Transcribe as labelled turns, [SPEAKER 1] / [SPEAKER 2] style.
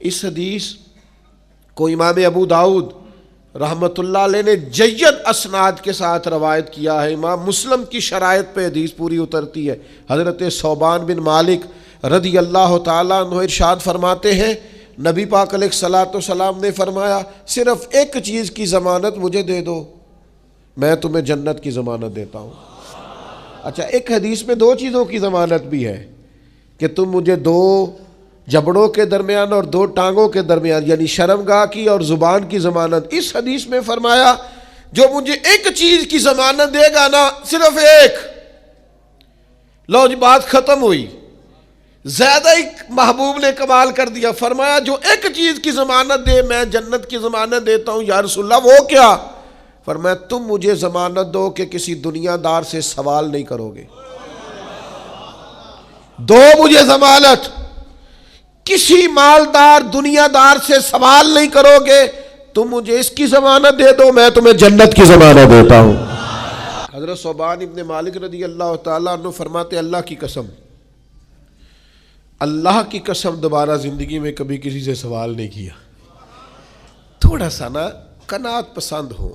[SPEAKER 1] اس حدیث کو امام ابو داؤد رحمۃ اللہ علیہ نے جید اسناد کے ساتھ روایت کیا ہے۔ امام مسلم کی شرائط پہ حدیث پوری اترتی ہے۔ حضرت ثوبان بن مالک رضی اللہ تعالیٰ عنہ ارشاد فرماتے ہیں، نبی پاک علیہ الصلاۃ والسلام نے فرمایا صرف ایک چیز کی ضمانت مجھے دے دو، میں تمہیں جنت کی ضمانت دیتا ہوں۔ اچھا، ایک حدیث میں دو چیزوں کی ضمانت بھی ہے کہ تم مجھے دو جبڑوں کے درمیان اور دو ٹانگوں کے درمیان یعنی شرمگاہ کی اور زبان کی ضمانت۔ اس حدیث میں فرمایا جو مجھے ایک چیز کی ضمانت دے گا نا، صرف ایک، لو جی بات ختم ہوئی۔ زیادہ ہی محبوب نے کمال کر دیا، فرمایا جو ایک چیز کی ضمانت دے میں جنت کی ضمانت دیتا ہوں۔ یا رسول اللہ وہ کیا؟ فرمایا تم مجھے ضمانت دو کہ کسی دنیا دار سے سوال نہیں کرو گے۔ دو مجھے ضمانت، کسی مالدار دنیا دار سے سوال نہیں کرو گے، تم مجھے اس کی ضمانت دے دو، میں تمہیں جنت کی ضمانت دیتا ہوں۔ حضرت ثوبان ابن مالک رضی اللہ تعالیٰ عنہ فرماتے اللہ کی قسم، اللہ کی قسم دوبارہ زندگی میں کبھی کسی سے سوال نہیں کیا۔ تھوڑا سا نا قناعت پسند ہو۔